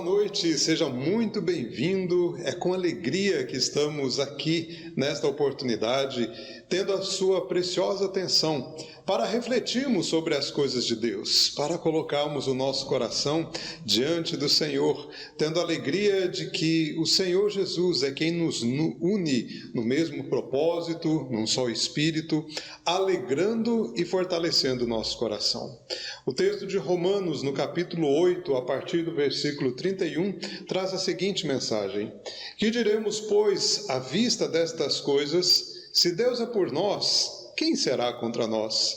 noite, seja muito bem-vindo. É com alegria que estamos aqui nesta oportunidade, tendo a sua preciosa atenção para refletirmos sobre as coisas de Deus, para colocarmos o nosso coração diante do Senhor, tendo a alegria de que o Senhor Jesus é quem nos une no mesmo propósito, num só Espírito, alegrando e fortalecendo o nosso coração. O texto de Romanos, no capítulo 8, a partir do versículo 31, traz a seguinte mensagem: Que diremos, pois, à vista destas coisas, se Deus é por nós, quem será contra nós?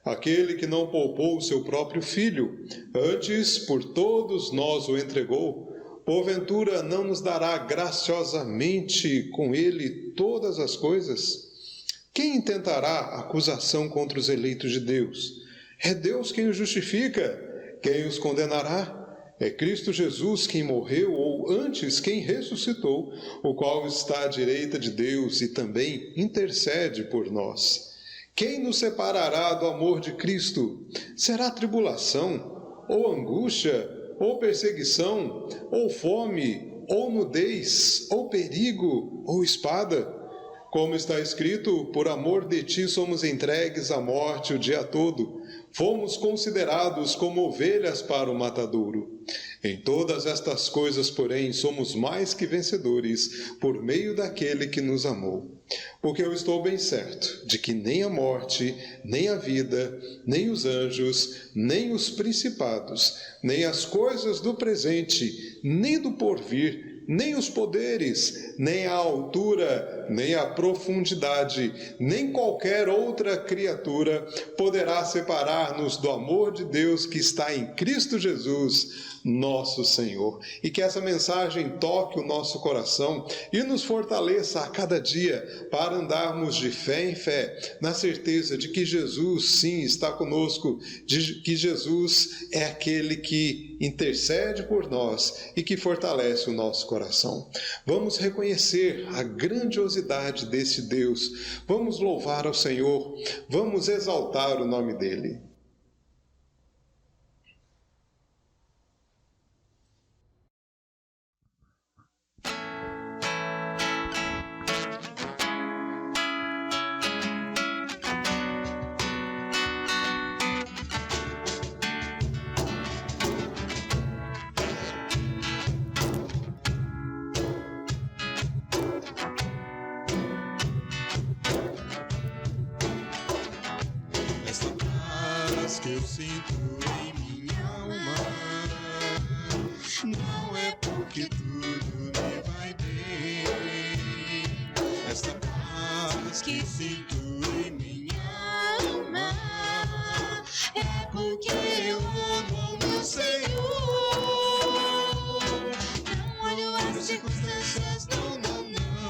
Aquele que não poupou o seu próprio filho, antes por todos nós o entregou, porventura não nos dará graciosamente com ele todas as coisas? Quem intentará acusação contra os eleitos de Deus? É Deus quem os justifica. Quem os condenará? É Cristo Jesus quem morreu, ou antes quem ressuscitou, o qual está à direita de Deus e também intercede por nós. Quem nos separará do amor de Cristo? Será tribulação, ou angústia, ou perseguição, ou fome, ou nudez, ou perigo, ou espada? Como está escrito, por amor de ti somos entregues à morte o dia todo. Fomos considerados como ovelhas para o matadouro. Em todas estas coisas, porém, somos mais que vencedores, por meio daquele que nos amou. Porque eu estou bem certo de que nem a morte, nem a vida, nem os anjos, nem os principados, nem as coisas do presente, nem do porvir, nem os poderes, nem a altura, nem a profundidade, nem qualquer outra criatura poderá separar-nos do amor de Deus que está em Cristo Jesus, nosso Senhor. E que essa mensagem toque o nosso coração e nos fortaleça a cada dia para andarmos de fé em fé, na certeza de que Jesus, sim, está conosco, de que Jesus é aquele que intercede por nós e que fortalece o nosso coração. Vamos reconhecer a grandiosidade desse Deus, vamos louvar ao Senhor, vamos exaltar o nome dele. Que eu sinto em minha alma, não é porque tudo me vai bem. Esta paz que sinto em minha alma é porque eu amo o meu Senhor. Não olho as circunstâncias, não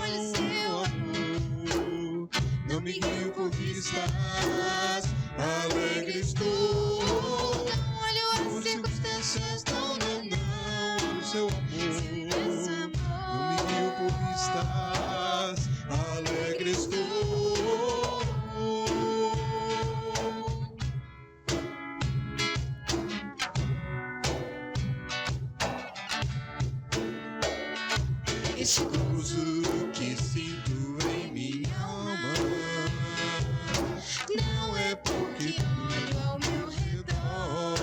olho seu amor. Não me guio por vistas, alegre estou. Não olho as circunstâncias, não seu amor. Não me guio por vistas, alegre estou. Esse gozo que sinto em minha alma não é porque tudo ao meu redor.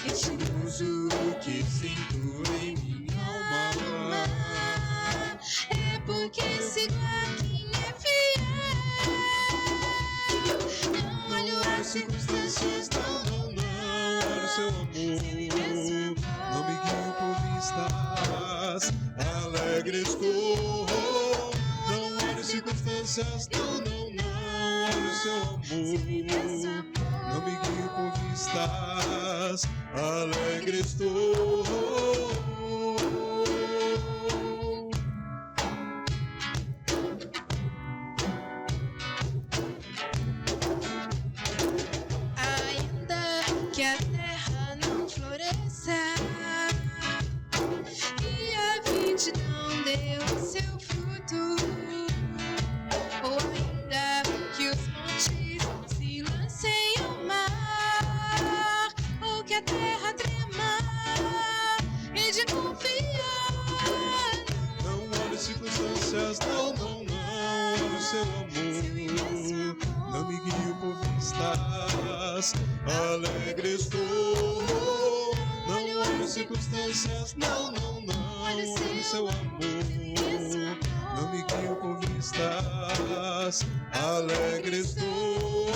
Esse gozo que sinto em minha alma é porque sigo a quem é fiel. Não olho as circunstâncias, não olho seu amor. Não me guio por vistas, alegre estou. Não olho circunstâncias, não olho seu amor. Não me guio por vistas, alegre estou. Ainda que a terra não floresça e a vide não deu seu fruto, ou ainda que os montes se lancem ao mar, ou que a terra trema seu amor. Não me guio por vistas, alegre estou. Não olho circunstâncias, não, não, não. Olho seu amor. Não me guio por vistas, alegre estou.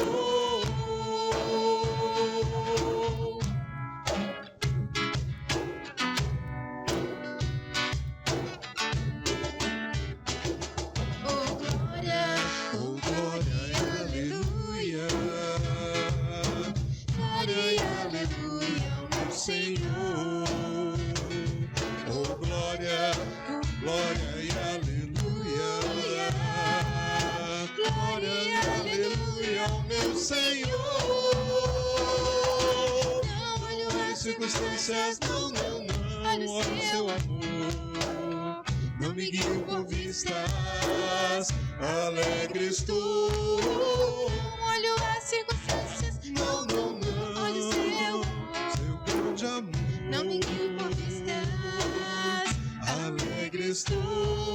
Senhor, oh glória, glória e aleluia, glória e aleluia ao meu Senhor. Não olho as circunstâncias, não, não, não, olho seu amor. Não me guio por vistas, alegre estou. Não olho as circunstâncias, não, não, não, olho seu amor. Não me guio por vistas, alegre estou.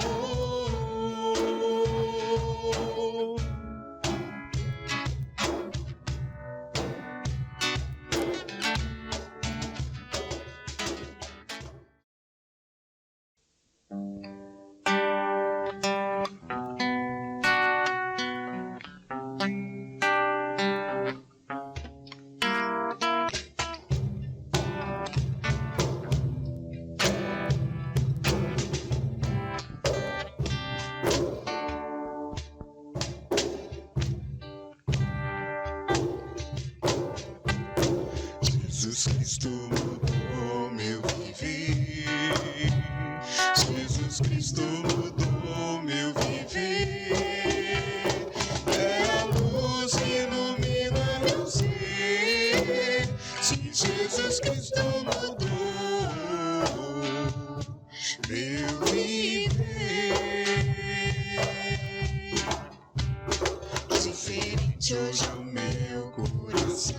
Jesus Cristo mudou meu viver. Jesus Cristo mudou meu viver. É a luz que ilumina meu ser. Sim, Jesus Cristo mudou meu viver. Diferente hoje é o meu coração.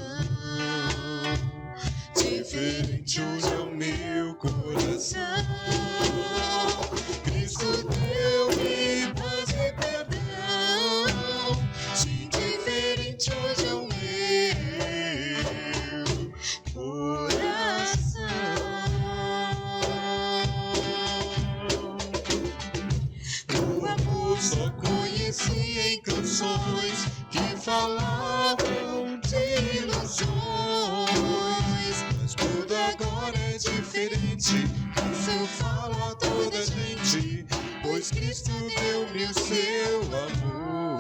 Diferente hoje é o meu coração. Cristo deu-me paz e perdão. Sim, diferente hoje é o meu coração. O amor só conheci em canções que falavam de ilusões. Tudo agora é diferente, isso fala a toda gente, pois Cristo deu-me o seu amor.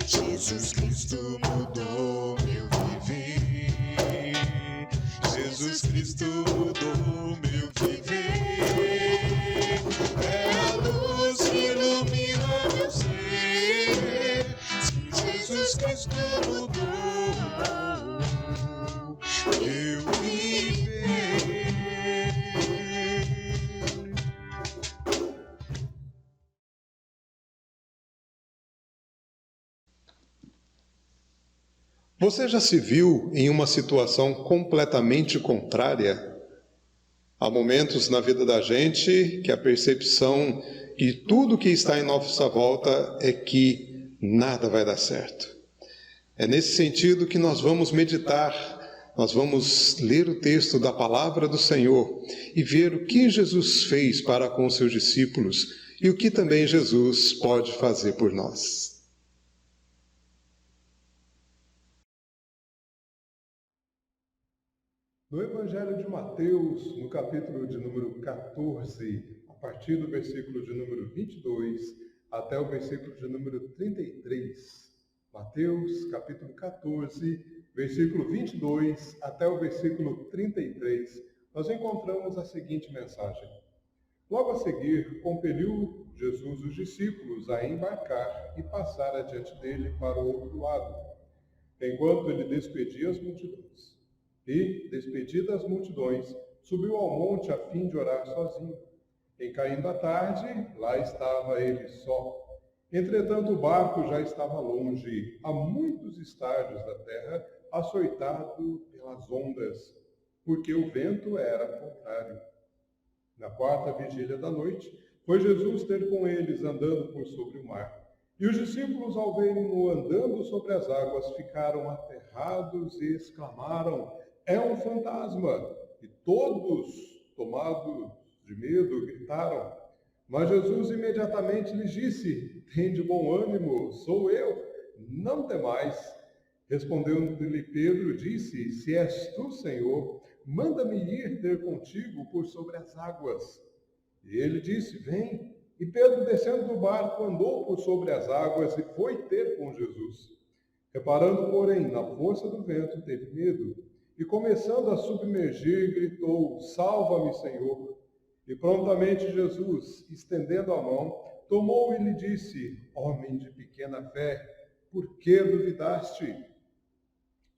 Jesus Cristo mudou meu viver. Jesus Cristo mudou meu viver. É a luz que ilumina meu ser. Sim, Jesus Cristo mudou meu viver. Você já se viu em uma situação completamente contrária? Há momentos na vida da gente que a percepção de tudo que está em nossa volta é que nada vai dar certo. É nesse sentido que nós vamos meditar, nós vamos ler o texto da palavra do Senhor e ver o que Jesus fez para com seus discípulos e o que também Jesus pode fazer por nós. No Evangelho de Mateus, no capítulo de número 14, a partir do versículo de número 22 até o versículo de número 33. Mateus, capítulo 14, versículo 22 até o versículo 33, nós encontramos a seguinte mensagem. Logo a seguir, compeliu Jesus os discípulos a embarcar e passar adiante dele para o outro lado, enquanto ele despedia as multidões. E, despedidas as multidões, subiu ao monte a fim de orar sozinho. Em caindo a tarde, lá estava ele só. Entretanto, o barco já estava longe, a muitos estádios da terra, açoitado pelas ondas, porque o vento era contrário. Na quarta vigília da noite, foi Jesus ter com eles andando por sobre o mar. E os discípulos, ao verem-no andando sobre as águas, ficaram aterrados e exclamaram: é um fantasma! E todos, tomados de medo, gritaram. Mas Jesus imediatamente lhes disse: tende bom ânimo, sou eu, não temais. Respondendo-lhe Pedro, disse: se és tu, Senhor, manda-me ir ter contigo por sobre as águas. E ele disse: vem. E Pedro, descendo do barco, andou por sobre as águas e foi ter com Jesus. Reparando, porém, na força do vento, teve medo. E começando a submergir, gritou: salva-me, Senhor. E prontamente Jesus, estendendo a mão, tomou e lhe disse: homem de pequena fé, por que duvidaste?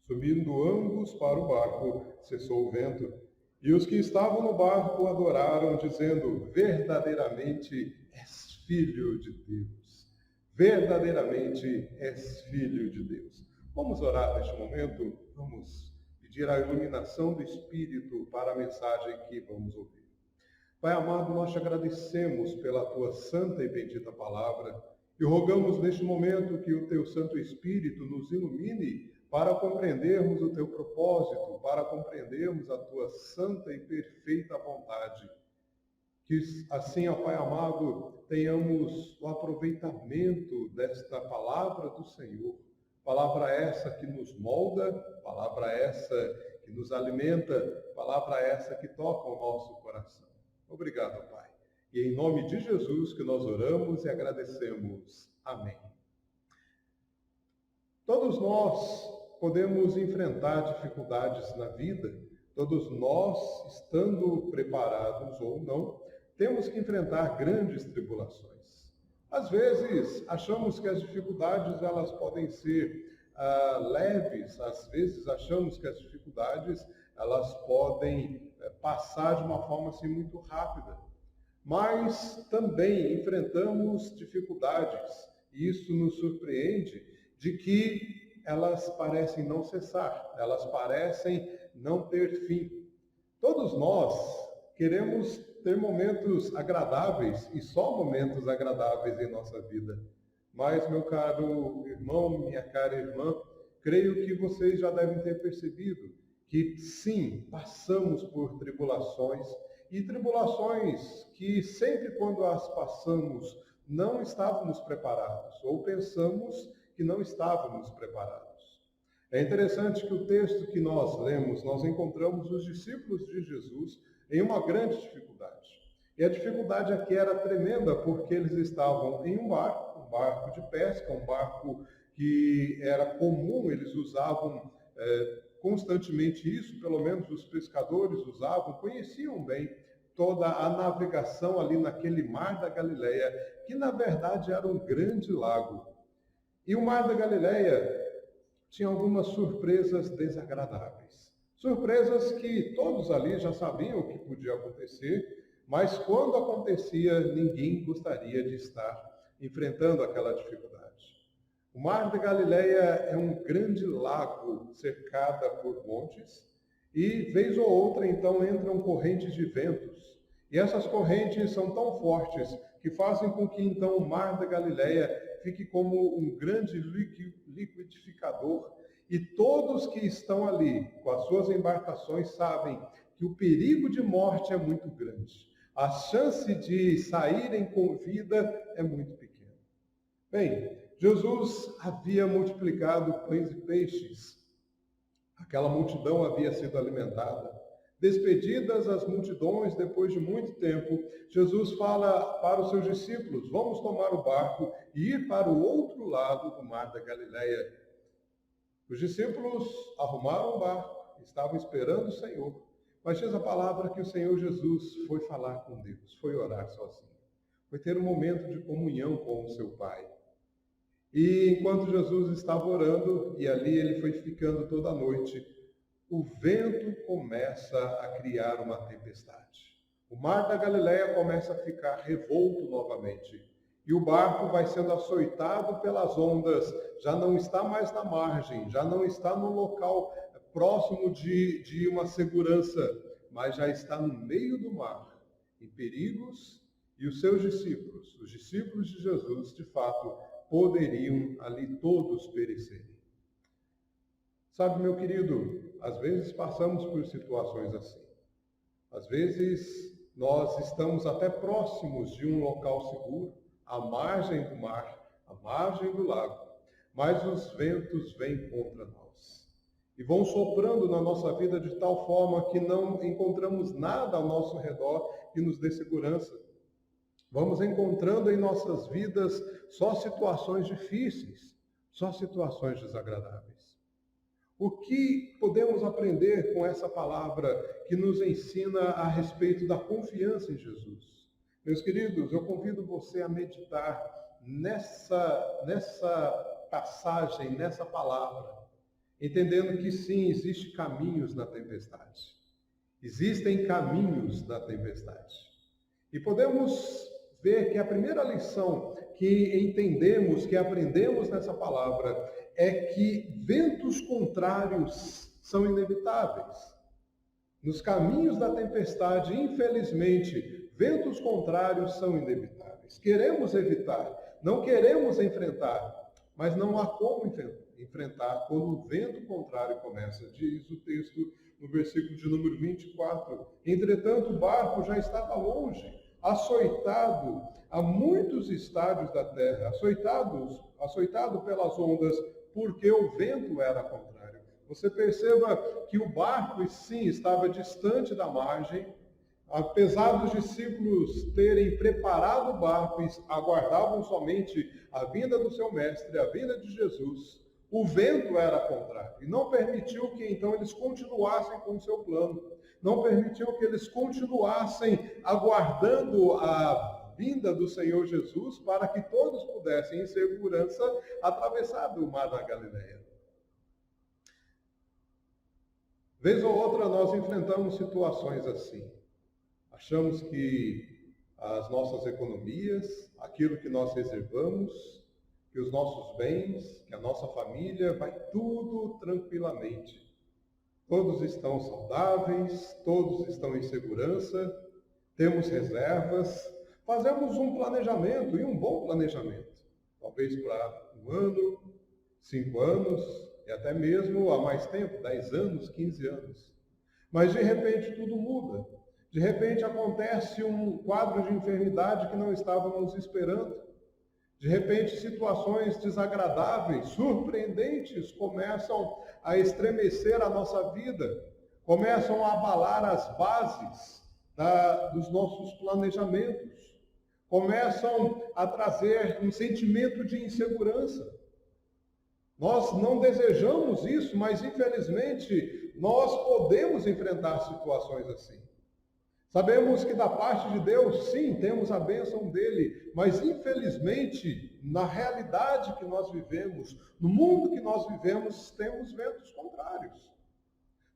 Subindo ambos para o barco, cessou o vento. E os que estavam no barco adoraram, dizendo: verdadeiramente és filho de Deus. Verdadeiramente és filho de Deus. Vamos orar neste momento? Vamos pedir a iluminação do Espírito para a mensagem que vamos ouvir. Pai amado, nós te agradecemos pela tua santa e bendita palavra e rogamos neste momento que o teu Santo Espírito nos ilumine para compreendermos o teu propósito, para compreendermos a tua santa e perfeita vontade. Que assim, ó Pai amado, tenhamos o aproveitamento desta palavra do Senhor. Palavra essa que nos molda, palavra essa que nos alimenta, palavra essa que toca o nosso coração. Obrigado, Pai. E em nome de Jesus que nós oramos e agradecemos. Amém. Todos nós podemos enfrentar dificuldades na vida, todos nós, estando preparados ou não, temos que enfrentar grandes tribulações. Às vezes, achamos que as dificuldades elas podem ser leves, às vezes achamos que as dificuldades elas podem passar de uma forma assim muito rápida. Mas também enfrentamos dificuldades, e isso nos surpreende, de que elas parecem não cessar, elas parecem não ter fim. Todos nós queremos ter momentos agradáveis, e só momentos agradáveis em nossa vida. Mas, meu caro irmão, minha cara irmã, creio que vocês já devem ter percebido que, sim, passamos por tribulações, e tribulações que sempre quando as passamos não estávamos preparados, ou pensamos que não estávamos preparados. É interessante que o texto que nós lemos, nós encontramos os discípulos de Jesus em uma grande dificuldade. E a dificuldade aqui era tremenda, porque eles estavam em um barco de pesca, um barco que era comum, eles usavam constantemente isso, pelo menos os pescadores usavam, conheciam bem toda a navegação ali naquele mar da Galileia, que na verdade era um grande lago. E o mar da Galileia tinha algumas surpresas desagradáveis. Surpresas que todos ali já sabiam o que podia acontecer, mas quando acontecia, ninguém gostaria de estar enfrentando aquela dificuldade. O mar da Galileia é um grande lago cercado por montes, e vez ou outra, então, entram correntes de ventos. E essas correntes são tão fortes que fazem com que, então, o mar da Galileia fique como um grande liquidificador. E todos que estão ali com as suas embarcações sabem que o perigo de morte é muito grande. A chance de saírem com vida é muito pequena. Bem, Jesus havia multiplicado pães e peixes. Aquela multidão havia sido alimentada. Despedidas as multidões, depois de muito tempo, Jesus fala para os seus discípulos: vamos tomar o barco e ir para o outro lado do mar da Galileia. Os discípulos arrumaram o barco, estavam esperando o Senhor. Mas diz a palavra que o Senhor Jesus foi falar com Deus, foi orar sozinho. Foi ter um momento de comunhão com o seu Pai. E enquanto Jesus estava orando, e ali ele foi ficando toda a noite, o vento começa a criar uma tempestade. O mar da Galileia começa a ficar revolto novamente. E o barco vai sendo açoitado pelas ondas, já não está mais na margem, já não está no local próximo de uma segurança, mas já está no meio do mar, em perigos, e os seus discípulos, os discípulos de Jesus, de fato, poderiam ali todos perecerem. Sabe, meu querido, às vezes passamos por situações assim. Às vezes nós estamos até próximos de um local seguro, à margem do mar, à margem do lago, mas os ventos vêm contra nós e vão soprando na nossa vida de tal forma que não encontramos nada ao nosso redor que nos dê segurança. Vamos encontrando em nossas vidas só situações difíceis, só situações desagradáveis. O que podemos aprender com essa palavra que nos ensina a respeito da confiança em Jesus? Meus queridos, eu convido você a meditar nessa passagem, nessa palavra, entendendo que sim, existem caminhos na tempestade. Existem caminhos na tempestade. E podemos ver que a primeira lição que entendemos, que aprendemos nessa palavra, é que ventos contrários são inevitáveis. Nos caminhos da tempestade, infelizmente, ventos contrários são inevitáveis. Queremos evitar, não queremos enfrentar, mas não há como enfrentar quando o vento contrário começa. Diz o texto no versículo de número 24. Entretanto, o barco já estava longe, açoitado a muitos estádios da terra, açoitado pelas ondas, porque o vento era contrário. Você perceba que o barco, sim, estava distante da margem. Apesar dos discípulos terem preparado o barco e aguardavam somente a vinda do seu mestre, a vinda de Jesus, o vento era contrário e não permitiu que então eles continuassem com o seu plano. Não permitiu que eles continuassem aguardando a vinda do Senhor Jesus para que todos pudessem, em segurança, atravessar o mar da Galileia. Vez ou outra nós enfrentamos situações assim. Achamos que as nossas economias, aquilo que nós reservamos, que os nossos bens, que a nossa família, vai tudo tranquilamente. Todos estão saudáveis, todos estão em segurança, temos reservas, fazemos um planejamento, e um bom planejamento. Talvez para 1 ano, 5 anos, e até mesmo há mais tempo, 10 anos, 15 anos. Mas de repente tudo muda. De repente acontece um quadro de enfermidade que não estávamos esperando. De repente situações desagradáveis, surpreendentes, começam a estremecer a nossa vida, começam a abalar as bases dos nossos planejamentos, começam a trazer um sentimento de insegurança. Nós não desejamos isso, mas infelizmente nós podemos enfrentar situações assim. Sabemos que da parte de Deus, sim, temos a bênção dele, mas infelizmente, na realidade que nós vivemos, no mundo que nós vivemos, temos ventos contrários.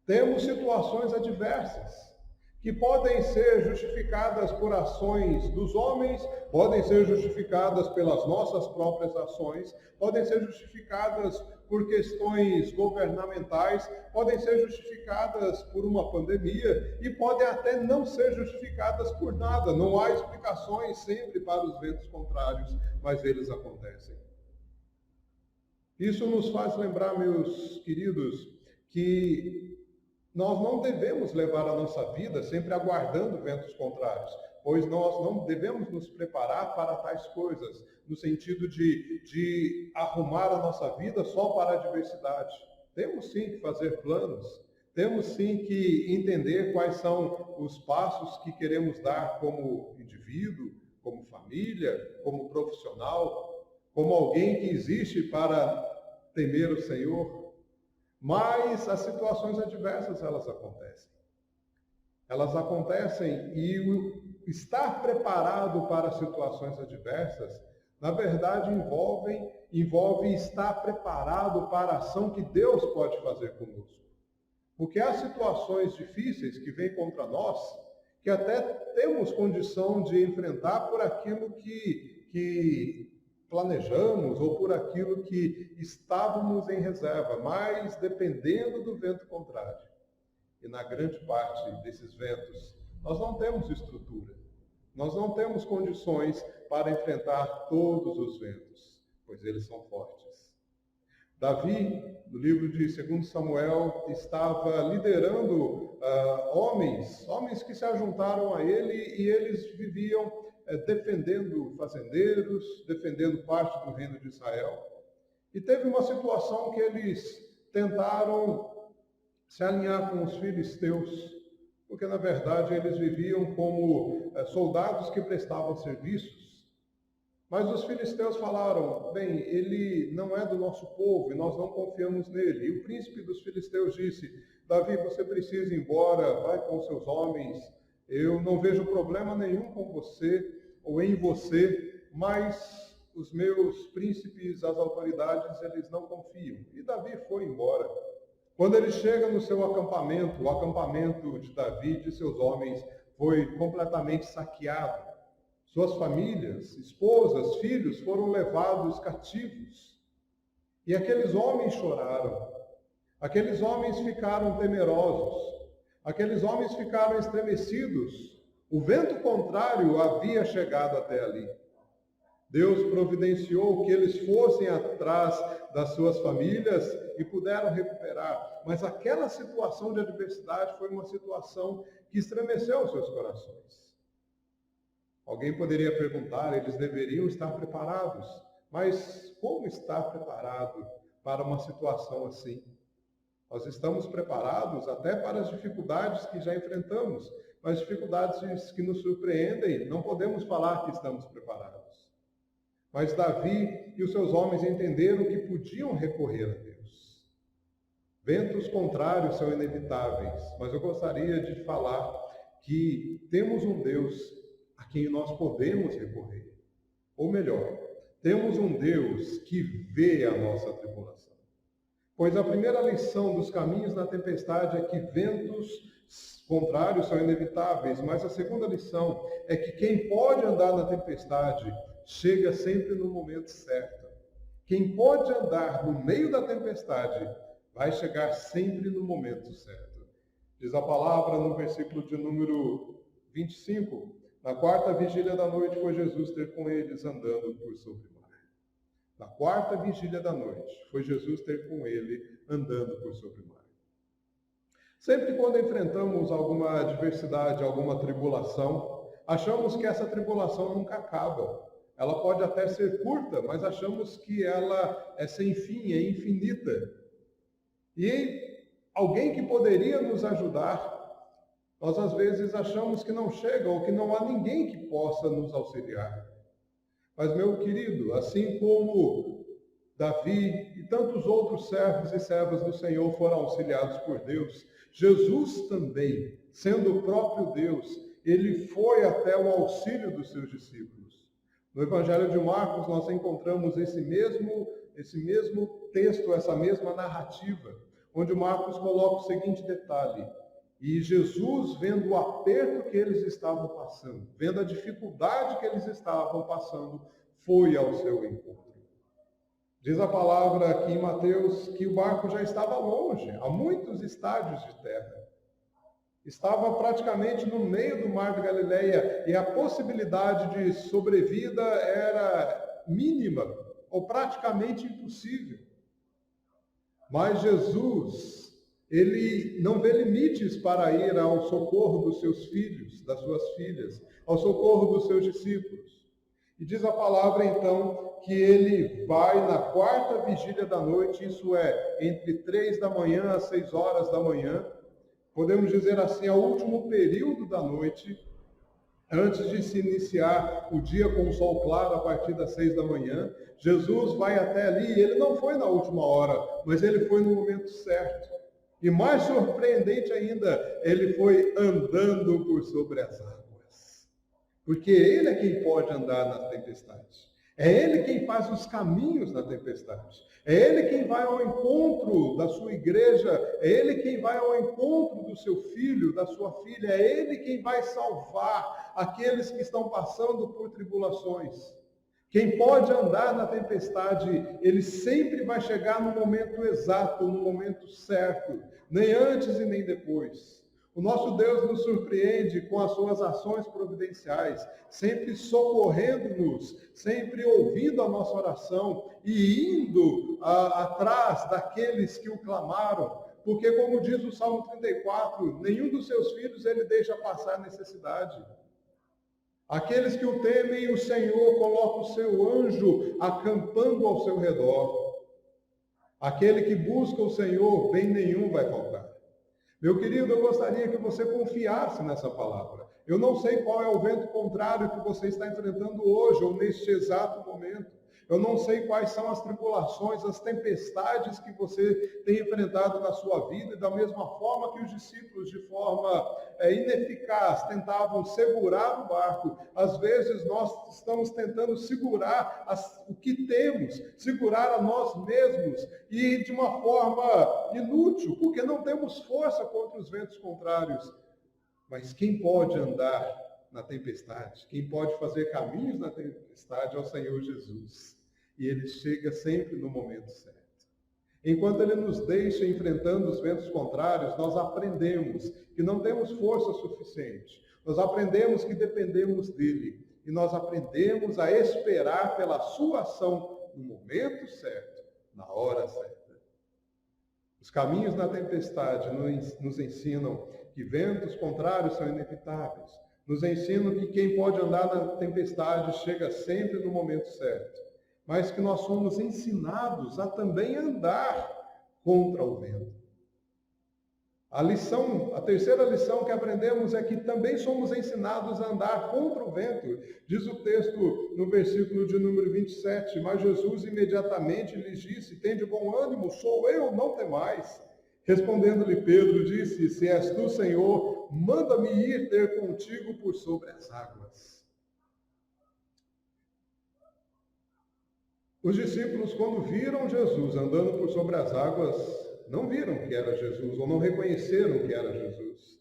Temos situações adversas, que podem ser justificadas por ações dos homens, podem ser justificadas pelas nossas próprias ações, podem ser justificadas por questões governamentais, podem ser justificadas por uma pandemia e podem até não ser justificadas por nada. Não há explicações sempre para os ventos contrários, mas eles acontecem. Isso nos faz lembrar, meus queridos, que nós não devemos levar a nossa vida sempre aguardando ventos contrários, pois nós não devemos nos preparar para tais coisas, no sentido de arrumar a nossa vida só para a adversidade. Temos sim que fazer planos, temos sim que entender quais são os passos que queremos dar como indivíduo, como família, como profissional, como alguém que existe para temer o Senhor. Mas as situações adversas, elas acontecem. Elas acontecem e o estar preparado para situações adversas, na verdade, envolve estar preparado para a ação que Deus pode fazer conosco. Porque há situações difíceis que vêm contra nós, que até temos condição de enfrentar por aquilo que planejamos ou por aquilo que estávamos em reserva, mas dependendo do vento contrário. E na grande parte desses ventos, nós não temos estrutura, Nós não temos condições para enfrentar todos os ventos, pois eles são fortes. Davi, no livro de 2 Samuel, estava liderando homens que se ajuntaram a ele e eles viviam defendendo fazendeiros, defendendo parte do reino de Israel. E teve uma situação que eles tentaram se alinhar com os filisteus, porque na verdade eles viviam como soldados que prestavam serviços. Mas os filisteus falaram, bem, ele não é do nosso povo e nós não confiamos nele. E o príncipe dos filisteus disse, Davi, você precisa ir embora, vai com seus homens, eu não vejo problema nenhum com você ou em você, mas os meus príncipes, as autoridades, eles não confiam. E Davi foi embora. Quando ele chega no seu acampamento, o acampamento de Davi e de seus homens foi completamente saqueado. Suas famílias, esposas, filhos foram levados cativos. E aqueles homens choraram. Aqueles homens ficaram temerosos. Aqueles homens ficaram estremecidos. O vento contrário havia chegado até ali. Deus providenciou que eles fossem atrás das suas famílias e puderam recuperar. Mas aquela situação de adversidade foi uma situação que estremeceu os seus corações. Alguém poderia perguntar, eles deveriam estar preparados. Mas como estar preparado para uma situação assim? Nós estamos preparados até para as dificuldades que já enfrentamos, mas dificuldades que nos surpreendem, não podemos falar que estamos preparados. Mas Davi e os seus homens entenderam que podiam recorrer a Deus. Ventos contrários são inevitáveis, mas eu gostaria de falar que temos um Deus a quem nós podemos recorrer. Ou melhor, temos um Deus que vê a nossa tribulação. Pois a primeira lição dos caminhos na tempestade é que ventos contrários são inevitáveis, mas a segunda lição é que quem pode andar na tempestade chega sempre no momento certo. Quem pode andar no meio da tempestade vai chegar sempre no momento certo. Diz a palavra no versículo de número 25, na quarta vigília da noite foi Jesus ter com eles andando por sobre o mar. Na quarta vigília da noite foi Jesus ter com ele andando por sobre o mar. Sempre quando enfrentamos alguma adversidade, alguma tribulação, achamos que essa tribulação nunca acaba. Ela pode até ser curta, mas achamos que ela é sem fim, é infinita. E alguém que poderia nos ajudar, nós às vezes achamos que não chega ou que não há ninguém que possa nos auxiliar. Mas, meu querido, assim como Davi e tantos outros servos e servas do Senhor foram auxiliados por Deus, Jesus também, sendo o próprio Deus, ele foi até o auxílio dos seus discípulos. No Evangelho de Marcos nós encontramos esse mesmo texto, essa mesma narrativa, onde Marcos coloca o seguinte detalhe: e Jesus, vendo o aperto que eles estavam passando, vendo a dificuldade que eles estavam passando, foi ao seu encontro. Diz a palavra aqui em Mateus que o barco já estava longe, a muitos estádios de terra. Estava praticamente no meio do mar de Galileia e a possibilidade de sobrevida era mínima ou praticamente impossível. Mas Jesus, ele não vê limites para ir ao socorro dos seus filhos, das suas filhas, ao socorro dos seus discípulos. E diz a palavra, então, que ele vai na quarta vigília da noite, isso é, entre 3 da manhã às 6 horas da manhã, podemos dizer assim, ao último período da noite, antes de se iniciar o dia com o sol claro, a partir das 6 da manhã, Jesus vai até ali, e ele não foi na última hora, mas ele foi no momento certo. E mais surpreendente ainda, ele foi andando por sobre as águas. Porque ele é quem pode andar na tempestade. É ele quem faz os caminhos na tempestade. É ele quem vai ao encontro da sua igreja. É ele quem vai ao encontro do seu filho, da sua filha. É ele quem vai salvar aqueles que estão passando por tribulações. Quem pode andar na tempestade, ele sempre vai chegar no momento exato, no momento certo, nem antes e nem depois. O nosso Deus nos surpreende com as suas ações providenciais, sempre socorrendo-nos, sempre ouvindo a nossa oração e indo atrás daqueles que o clamaram, porque, como diz o Salmo 34, nenhum dos seus filhos ele deixa passar necessidade. Aqueles que o temem, o Senhor coloca o seu anjo acampando ao seu redor. Aquele que busca o Senhor, bem nenhum vai faltar. Meu querido, eu gostaria que você confiasse nessa palavra. Eu não sei qual é o vento contrário que você está enfrentando hoje ou neste exato momento. Eu não sei quais são as tribulações, as tempestades que você tem enfrentado na sua vida, e da mesma forma que os discípulos, de forma ineficaz, tentavam segurar o barco, às vezes nós estamos tentando segurar o que temos, segurar a nós mesmos, e de uma forma inútil, porque não temos força contra os ventos contrários. Mas quem pode andar na tempestade, quem pode fazer caminhos na tempestade é o Senhor Jesus. E ele chega sempre no momento certo. Enquanto ele nos deixa enfrentando os ventos contrários, nós aprendemos que não temos força suficiente. Nós aprendemos que dependemos dele. E nós aprendemos a esperar pela sua ação no momento certo, na hora certa. Os caminhos na tempestade nos ensinam que ventos contrários são inevitáveis. Nos ensinam que quem pode andar na tempestade chega sempre no momento certo. Mas que nós somos ensinados a também andar contra o vento. A terceira lição que aprendemos é que também somos ensinados a andar contra o vento. Diz o texto no versículo de número 27, mas Jesus imediatamente lhes disse, tende bom ânimo, sou eu, não temais. Respondendo-lhe Pedro, disse, se és tu, Senhor, manda-me ir ter contigo por sobre as águas. Os discípulos, quando viram Jesus andando por sobre as águas, não viram que era Jesus, ou não reconheceram que era Jesus.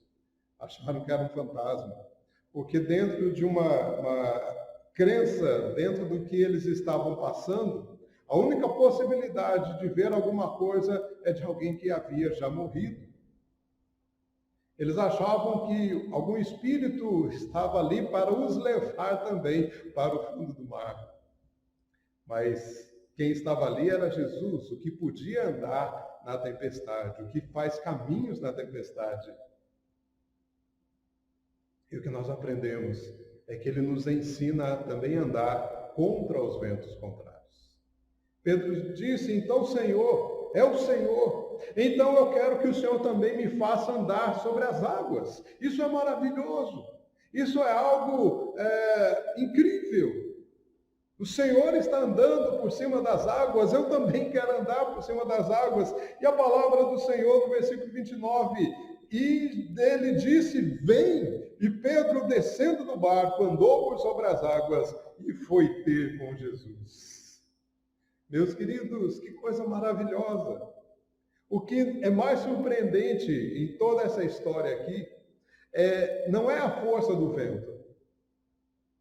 Acharam que era um fantasma. Porque dentro de uma crença, dentro do que eles estavam passando, a única possibilidade de ver alguma coisa é de alguém que havia já morrido. Eles achavam que algum espírito estava ali para os levar também para o fundo do mar. Mas quem estava ali era Jesus, o que podia andar na tempestade, o que faz caminhos na tempestade. E o que nós aprendemos é que ele nos ensina a também andar contra os ventos contrários. Pedro disse, então Senhor, é o Senhor, então eu quero que o Senhor também me faça andar sobre as águas. Isso é maravilhoso, isso é algo incrível. O Senhor está andando por cima das águas, eu também quero andar por cima das águas. E a palavra do Senhor no versículo 29, e ele disse, vem. E Pedro, descendo do barco, andou por sobre as águas e foi ter com Jesus. Meus queridos, que coisa maravilhosa. O que é mais surpreendente em toda essa história aqui, não é a força do vento.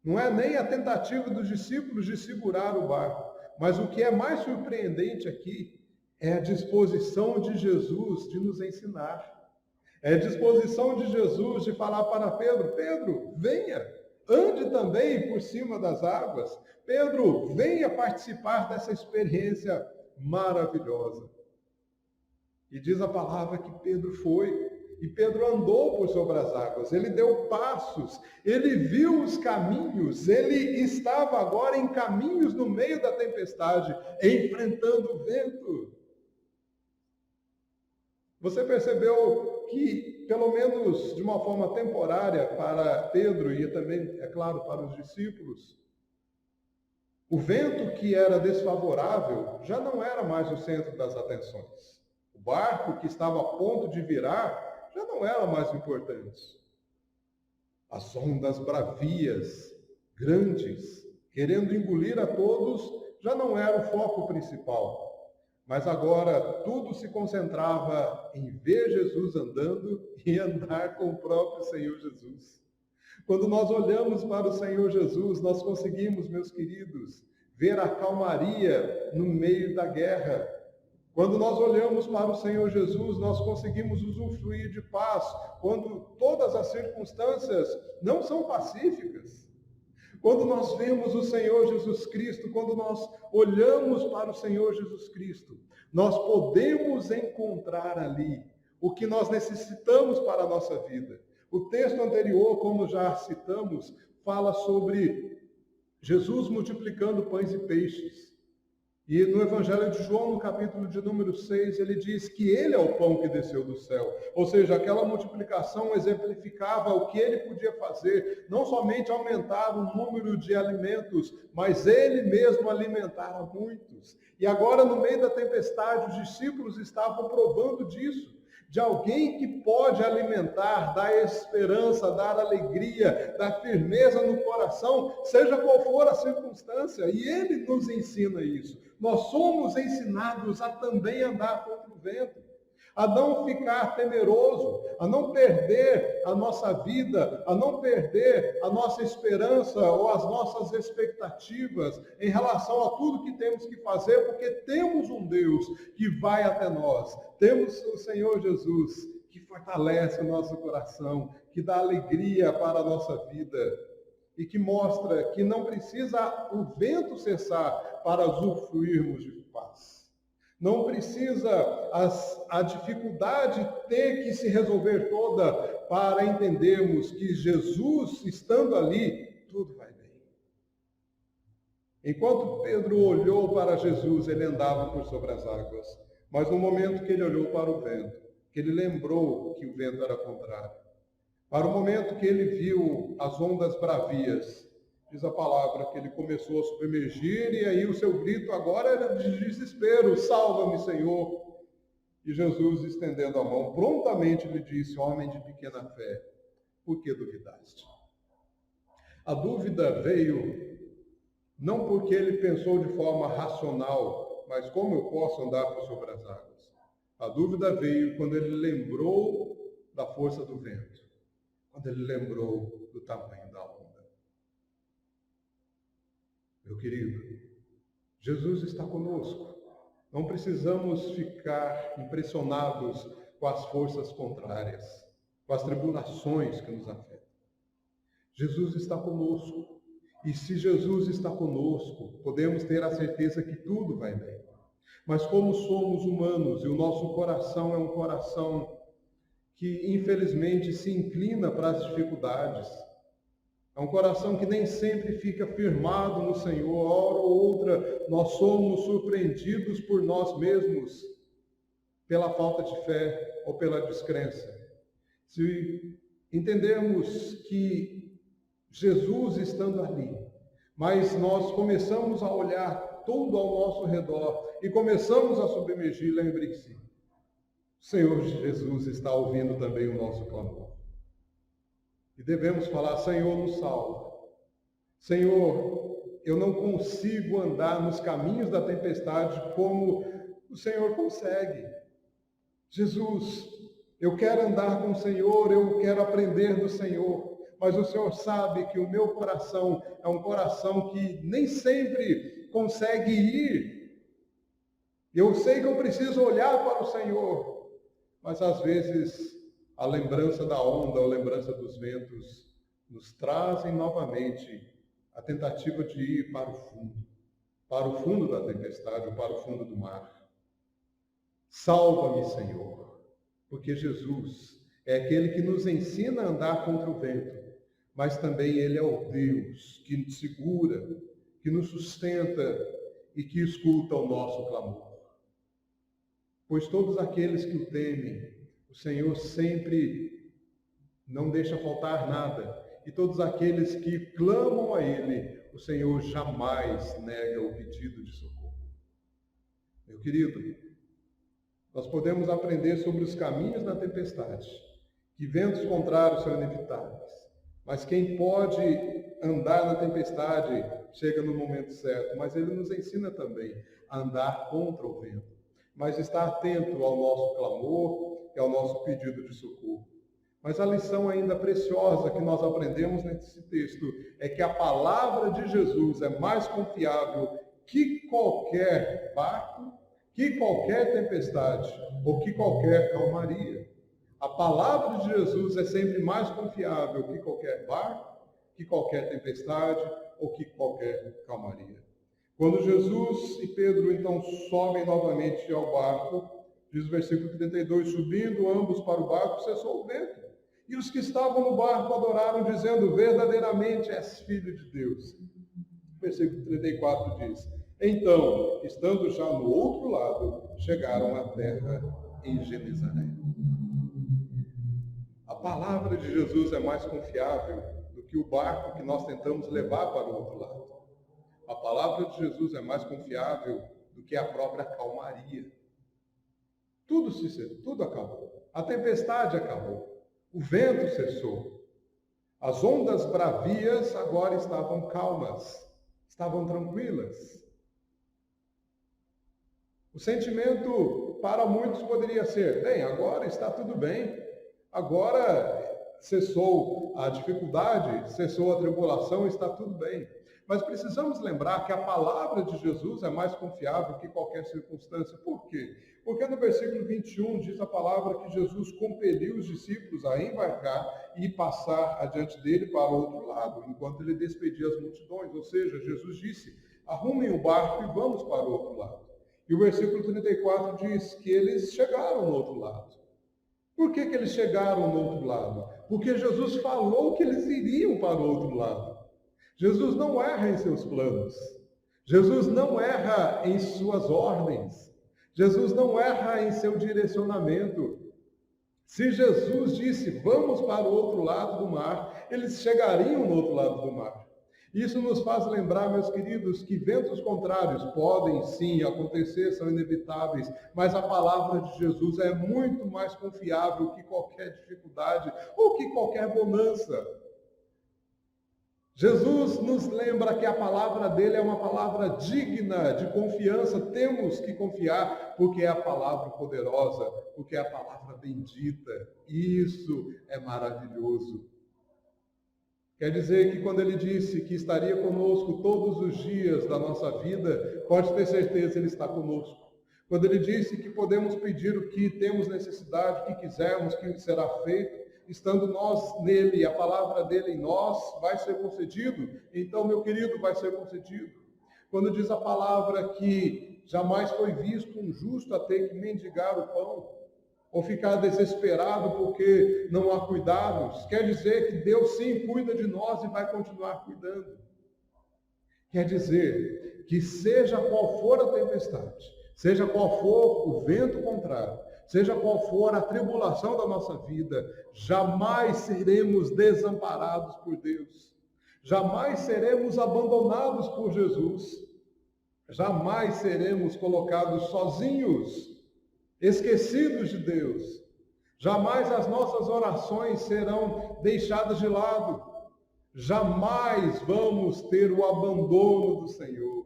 Não é nem a tentativa dos discípulos de segurar o barco. Mas o que é mais surpreendente aqui é a disposição de Jesus de nos ensinar. É a disposição de Jesus de falar para Pedro, Pedro, venha, ande também por cima das águas. Pedro, venha participar dessa experiência maravilhosa. E diz a palavra que Pedro foi. E Pedro andou por sobre as águas, ele deu passos, ele viu os caminhos, ele estava agora em caminhos no meio da tempestade, enfrentando o vento. Você percebeu que, pelo menos de uma forma temporária, para Pedro e também, é claro, para os discípulos, o vento que era desfavorável já não era mais o centro das atenções. O barco que estava a ponto de virar já não era mais importante. As ondas bravias, grandes, querendo engolir a todos, já não era o foco principal. Mas agora tudo se concentrava em ver Jesus andando e andar com o próprio Senhor Jesus. Quando nós olhamos para o Senhor Jesus, nós conseguimos, meus queridos, ver a calmaria no meio da guerra. Quando nós olhamos para o Senhor Jesus, nós conseguimos usufruir de paz, quando todas as circunstâncias não são pacíficas. Quando nós vemos o Senhor Jesus Cristo, quando nós olhamos para o Senhor Jesus Cristo, nós podemos encontrar ali o que nós necessitamos para a nossa vida. O texto anterior, como já citamos, fala sobre Jesus multiplicando pães e peixes. E no Evangelho de João, no capítulo de número 6, ele diz que ele é o pão que desceu do céu. Ou seja, aquela multiplicação exemplificava o que ele podia fazer, não somente aumentar o número de alimentos, mas ele mesmo alimentar a muitos. E agora, no meio da tempestade, os discípulos estavam provando disso. De alguém que pode alimentar, dar esperança, dar alegria, dar firmeza no coração, seja qual for a circunstância. E ele nos ensina isso. Nós somos ensinados a também andar contra o vento, a não ficar temeroso, a não perder a nossa vida, a não perder a nossa esperança ou as nossas expectativas em relação a tudo que temos que fazer, porque temos um Deus que vai até nós. Temos o Senhor Jesus que fortalece o nosso coração, que dá alegria para a nossa vida e que mostra que não precisa o vento cessar para usufruirmos de paz. Não precisa a dificuldade ter que se resolver toda para entendermos que Jesus, estando ali, tudo vai bem. Enquanto Pedro olhou para Jesus, ele andava por sobre as águas. Mas no momento que ele olhou para o vento, que ele lembrou que o vento era contrário, para o momento que ele viu as ondas bravias, diz a palavra que ele começou a submergir, e aí o seu grito agora era de desespero: salva-me, Senhor. E Jesus, estendendo a mão, prontamente lhe disse: homem de pequena fé, por que duvidaste? A dúvida veio não porque ele pensou de forma racional, mas como eu posso andar por sobre as águas? A dúvida veio quando ele lembrou da força do vento, quando ele lembrou do tamanho da onda. Meu querido, Jesus está conosco. Não precisamos ficar impressionados com as forças contrárias, com as tribulações que nos afetam. Jesus está conosco. E se Jesus está conosco, podemos ter a certeza que tudo vai bem. Mas como somos humanos e o nosso coração é um coração que infelizmente se inclina para as dificuldades, é um coração que nem sempre fica firmado no Senhor. Hora ou outra nós somos surpreendidos por nós mesmos, pela falta de fé ou pela descrença. Se entendermos que Jesus estando ali, mas nós começamos a olhar tudo ao nosso redor e começamos a submergir, lembre-se, o Senhor Jesus está ouvindo também o nosso clamor. E devemos falar: Senhor, nos salva. Senhor, eu não consigo andar nos caminhos da tempestade como o Senhor consegue. Jesus, eu quero andar com o Senhor, eu quero aprender do Senhor. Mas o Senhor sabe que o meu coração é um coração que nem sempre consegue ir. Eu sei que eu preciso olhar para o Senhor, mas às vezes a lembrança da onda, a lembrança dos ventos, nos trazem novamente a tentativa de ir para o fundo da tempestade, ou para o fundo do mar. Salva-me, Senhor, porque Jesus é aquele que nos ensina a andar contra o vento, mas também Ele é o Deus que nos segura, que nos sustenta e que escuta o nosso clamor. Pois todos aqueles que o temem, o Senhor sempre não deixa faltar nada. E todos aqueles que clamam a Ele, o Senhor jamais nega o pedido de socorro. Meu querido, nós podemos aprender sobre os caminhos da tempestade, que ventos contrários são inevitáveis. Mas quem pode andar na tempestade chega no momento certo. Mas Ele nos ensina também a andar contra o vento, mas estar atento ao nosso clamor e ao nosso pedido de socorro. Mas a lição ainda preciosa que nós aprendemos nesse texto é que a palavra de Jesus é mais confiável que qualquer barco, que qualquer tempestade ou que qualquer calmaria. A palavra de Jesus é sempre mais confiável que qualquer barco, que qualquer tempestade ou que qualquer calmaria. Quando Jesus e Pedro então sobem novamente ao barco, diz o versículo 32, subindo ambos para o barco, cessou o vento. E os que estavam no barco adoraram, dizendo, verdadeiramente és filho de Deus. O versículo 34 diz, então, estando já no outro lado, chegaram à terra em Genezaré. A palavra de Jesus é mais confiável do que o barco que nós tentamos levar para o outro lado. A palavra de Jesus é mais confiável do que a própria calmaria. Tudo acabou. A tempestade acabou. O vento cessou. As ondas bravias agora estavam calmas, estavam tranquilas. O sentimento para muitos poderia ser, bem, agora está tudo bem. Agora cessou a dificuldade, cessou a tribulação, está tudo bem. Mas precisamos lembrar que a palavra de Jesus é mais confiável que qualquer circunstância. Por quê? Porque no versículo 21 diz a palavra que Jesus compeliu os discípulos a embarcar e passar adiante dele para o outro lado, enquanto ele despedia as multidões. Ou seja, Jesus disse, arrumem o barco e vamos para o outro lado. E o versículo 34 diz que eles chegaram no outro lado. Por que eles chegaram no outro lado? Porque Jesus falou que eles iriam para o outro lado. Jesus não erra em seus planos. Jesus não erra em suas ordens. Jesus não erra em seu direcionamento. Se Jesus disse, vamos para o outro lado do mar, eles chegariam no outro lado do mar. Isso nos faz lembrar, meus queridos, que ventos contrários podem sim acontecer, são inevitáveis, mas a palavra de Jesus é muito mais confiável que qualquer dificuldade ou que qualquer bonança. Jesus nos lembra que a palavra dele é uma palavra digna de confiança. Temos que confiar porque é a palavra poderosa, porque é a palavra bendita. Isso é maravilhoso. Quer dizer que quando ele disse que estaria conosco todos os dias da nossa vida, pode ter certeza, ele está conosco. Quando ele disse que podemos pedir o que temos necessidade, o que quisermos, que será feito, estando nós nele, a palavra dele em nós, vai ser concedido. Então, meu querido, vai ser concedido. Quando diz a palavra que jamais foi visto um justo a ter que mendigar o pão, ou ficar desesperado porque não há cuidados, quer dizer que Deus sim cuida de nós e vai continuar cuidando. Quer dizer que seja qual for a tempestade, seja qual for o vento contrário, seja qual for a tribulação da nossa vida, jamais seremos desamparados por Deus. Jamais seremos abandonados por Jesus. Jamais seremos colocados sozinhos, esquecidos de Deus. Jamais as nossas orações serão deixadas de lado. Jamais vamos ter o abandono do Senhor.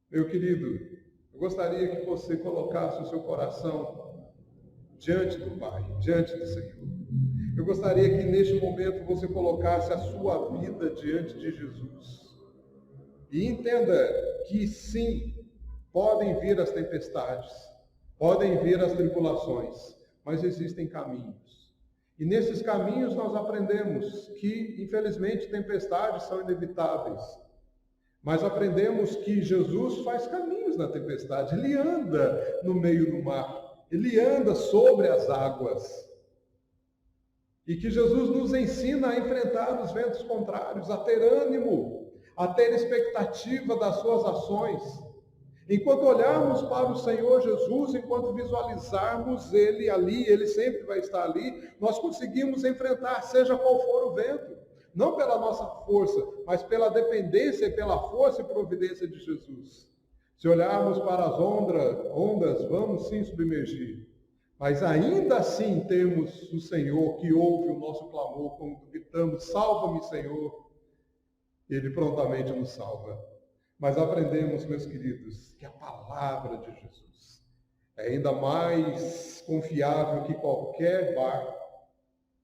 Meu querido, eu gostaria que você colocasse o seu coração diante do Pai, diante do Senhor. Eu gostaria que neste momento você colocasse a sua vida diante de Jesus. E entenda que sim, podem vir as tempestades, podem vir as tribulações, mas existem caminhos. E nesses caminhos nós aprendemos que, infelizmente, tempestades são inevitáveis. Mas aprendemos que Jesus faz caminhos na tempestade. Ele anda no meio do mar. Ele anda sobre as águas. E que Jesus nos ensina a enfrentar os ventos contrários, a ter ânimo, a ter expectativa das suas ações. Enquanto olharmos para o Senhor Jesus, enquanto visualizarmos Ele ali, Ele sempre vai estar ali, nós conseguimos enfrentar, seja qual for o vento. Não pela nossa força, mas pela dependência e pela força e providência de Jesus. Se olharmos para as ondas, vamos sim submergir. Mas ainda assim temos o Senhor que ouve o nosso clamor, quando gritamos, salva-me, Senhor. Ele prontamente nos salva. Mas aprendemos, meus queridos, que a palavra de Jesus é ainda mais confiável que qualquer barco,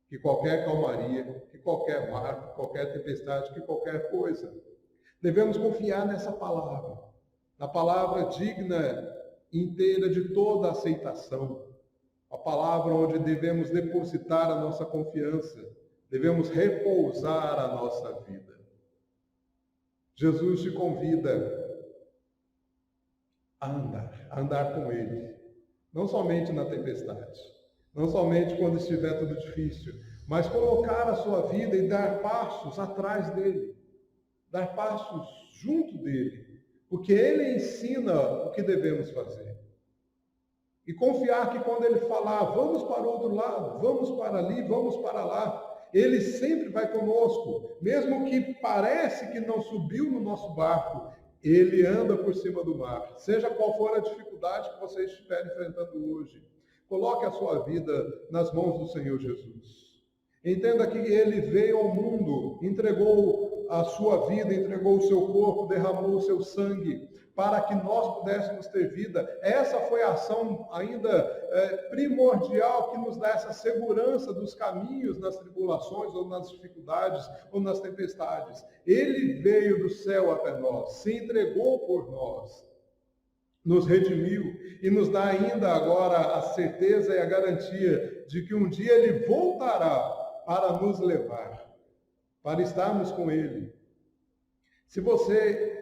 que qualquer calmaria, que qualquer mar, que qualquer tempestade, que qualquer coisa. Devemos confiar nessa palavra, na palavra digna inteira de toda aceitação. A palavra onde devemos depositar a nossa confiança, devemos repousar a nossa vida. Jesus te convida a andar com Ele. Não somente na tempestade, não somente quando estiver tudo difícil, mas colocar a sua vida e dar passos atrás dele, dar passos junto dele, porque ele ensina o que devemos fazer. E confiar que quando ele falar, vamos para o outro lado, vamos para ali, vamos para lá, ele sempre vai conosco, mesmo que parece que não subiu no nosso barco, ele anda por cima do mar. Seja qual for a dificuldade que você estiver enfrentando hoje, coloque a sua vida nas mãos do Senhor Jesus. Entenda que ele veio ao mundo, entregou a sua vida, entregou o seu corpo, derramou o seu sangue, para que nós pudéssemos ter vida. Essa foi a ação ainda primordial que nos dá essa segurança dos caminhos nas tribulações, ou nas dificuldades, ou nas tempestades. Ele veio do céu até nós, se entregou por nós, nos redimiu e nos dá ainda agora a certeza e a garantia de que um dia ele voltará para nos levar, para estarmos com ele. Se você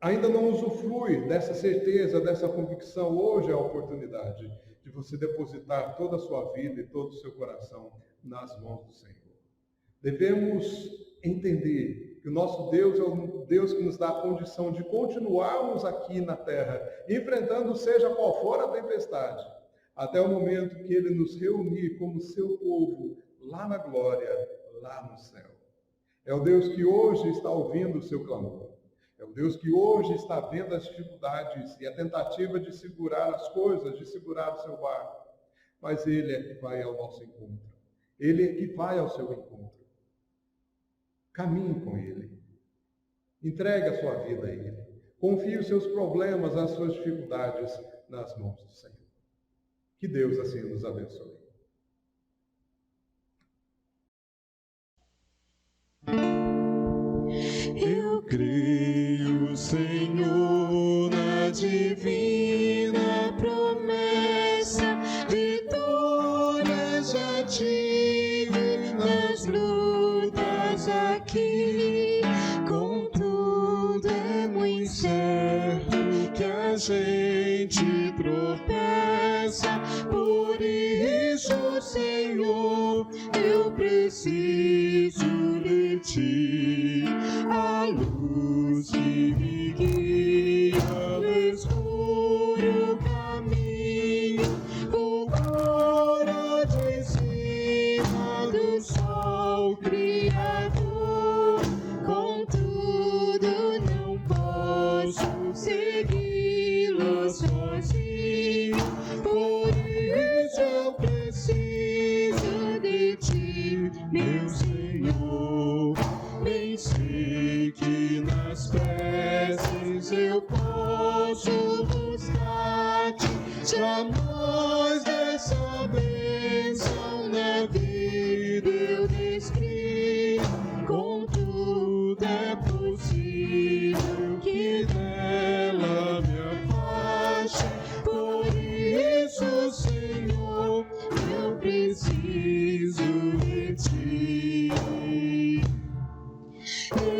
ainda não usufrui dessa certeza, dessa convicção, hoje é a oportunidade de você depositar toda a sua vida e todo o seu coração nas mãos do Senhor. Devemos entender que o nosso Deus é um Deus que nos dá a condição de continuarmos aqui na terra, enfrentando seja qual for a tempestade, até o momento que ele nos reunir como seu povo lá na glória, lá no céu. É o Deus que hoje está ouvindo o seu clamor. É o Deus que hoje está vendo as dificuldades e a tentativa de segurar as coisas, de segurar o seu barco. Mas ele é que vai ao nosso encontro. Ele é que vai ao seu encontro. Caminhe com ele. Entregue a sua vida a ele. Confie os seus problemas, as suas dificuldades nas mãos do Senhor. Que Deus assim nos abençoe. Eu creio, Senhor, na divina promessa, vitória já tive nas lutas aqui, contudo é muito certo que a gente tropeça, por isso, Senhor, eu preciso de Ti, a luz que me guia no escuro caminho, o coro de cima do sol criador, contudo não posso segui-la sozinho, por isso eu preciso de Ti, meu Senhor. Bem sei que nas preces eu posso buscar-te, jamais dessa bênção na vida eu descrevo, contudo é possível que dela me afaste, por isso, Senhor, eu preciso de Ti.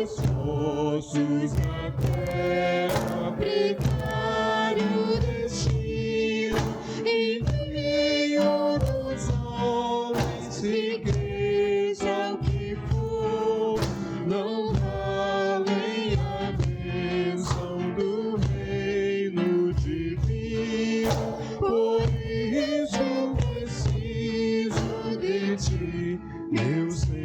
Esforços na terra, precário destino, em meio dos homens, igreja o que for, não valem a bênção do reino divino, por isso preciso de Ti, meu Senhor.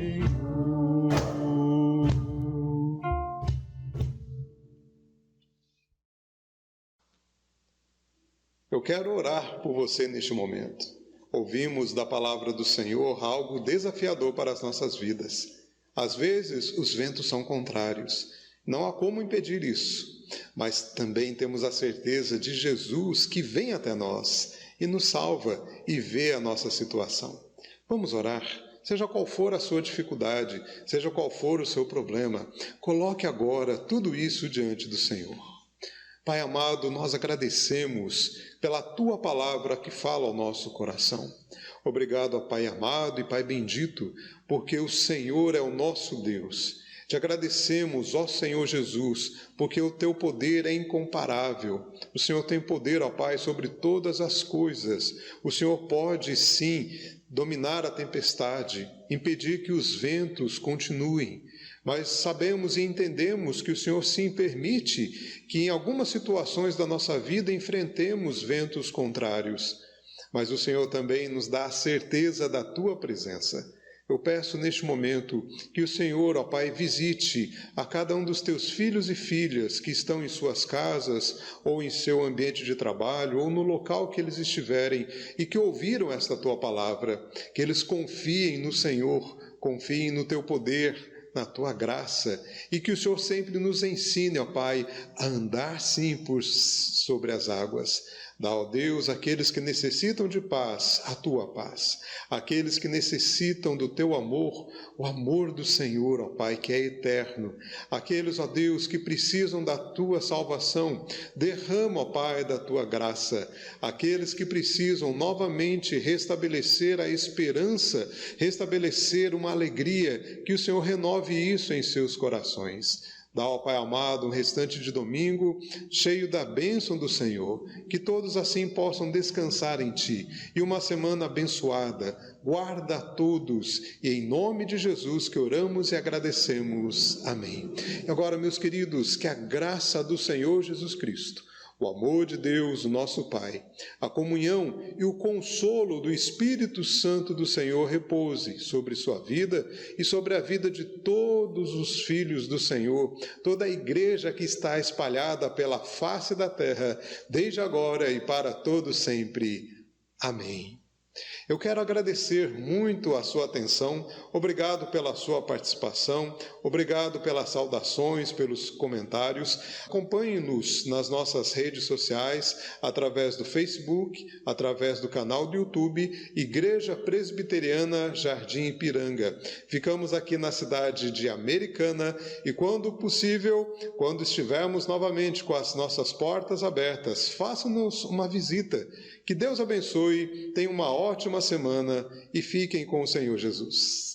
Eu quero orar por você neste momento. Ouvimos da palavra do Senhor algo desafiador para as nossas vidas. Às vezes, os ventos são contrários. Não há como impedir isso. Mas também temos a certeza de Jesus que vem até nós e nos salva e vê a nossa situação. Vamos orar? Seja qual for a sua dificuldade, seja qual for o seu problema, coloque agora tudo isso diante do Senhor. Pai amado, nós agradecemos pela Tua palavra que fala ao nosso coração. Obrigado, ó Pai amado e Pai bendito, porque o Senhor é o nosso Deus. Te agradecemos, ó Senhor Jesus, porque o Teu poder é incomparável. O Senhor tem poder, ó Pai, sobre todas as coisas. O Senhor pode, sim, dominar a tempestade, impedir que os ventos continuem. Mas sabemos e entendemos que o Senhor sim permite que em algumas situações da nossa vida enfrentemos ventos contrários. Mas o Senhor também nos dá a certeza da Tua presença. Eu peço neste momento que o Senhor, ó Pai, visite a cada um dos Teus filhos e filhas que estão em suas casas ou em seu ambiente de trabalho ou no local que eles estiverem e que ouviram esta Tua palavra, que eles confiem no Senhor, confiem no Teu poder, na Tua graça, e que o Senhor sempre nos ensine, ó Pai, a andar sim sobre as águas. Dá, ó Deus, àqueles que necessitam de paz, a Tua paz. Aqueles que necessitam do Teu amor, o amor do Senhor, ó Pai, que é eterno. Aqueles, ó Deus, que precisam da Tua salvação, derrama, ó Pai, da Tua graça. Aqueles que precisam novamente restabelecer a esperança, restabelecer uma alegria, que o Senhor renove isso em seus corações. Dá, ó Pai amado, um restante de domingo cheio da bênção do Senhor, que todos assim possam descansar em Ti. E uma semana abençoada, guarda a todos, e em nome de Jesus que oramos e agradecemos. Amém. E agora, meus queridos, que a graça do Senhor Jesus Cristo, o amor de Deus, o nosso Pai, a comunhão e o consolo do Espírito Santo do Senhor repouse sobre sua vida e sobre a vida de todos os filhos do Senhor, toda a igreja que está espalhada pela face da terra, desde agora e para todo sempre. Amém. Eu quero agradecer muito a sua atenção, obrigado pela sua participação, obrigado pelas saudações, pelos comentários. Acompanhe-nos nas nossas redes sociais, através do Facebook, através do canal do YouTube, Igreja Presbiteriana Jardim Ipiranga. Ficamos aqui na cidade de Americana e, quando possível, quando estivermos novamente com as nossas portas abertas, faça-nos uma visita. Que Deus abençoe, tenha uma ótima semana e fiquem com o Senhor Jesus.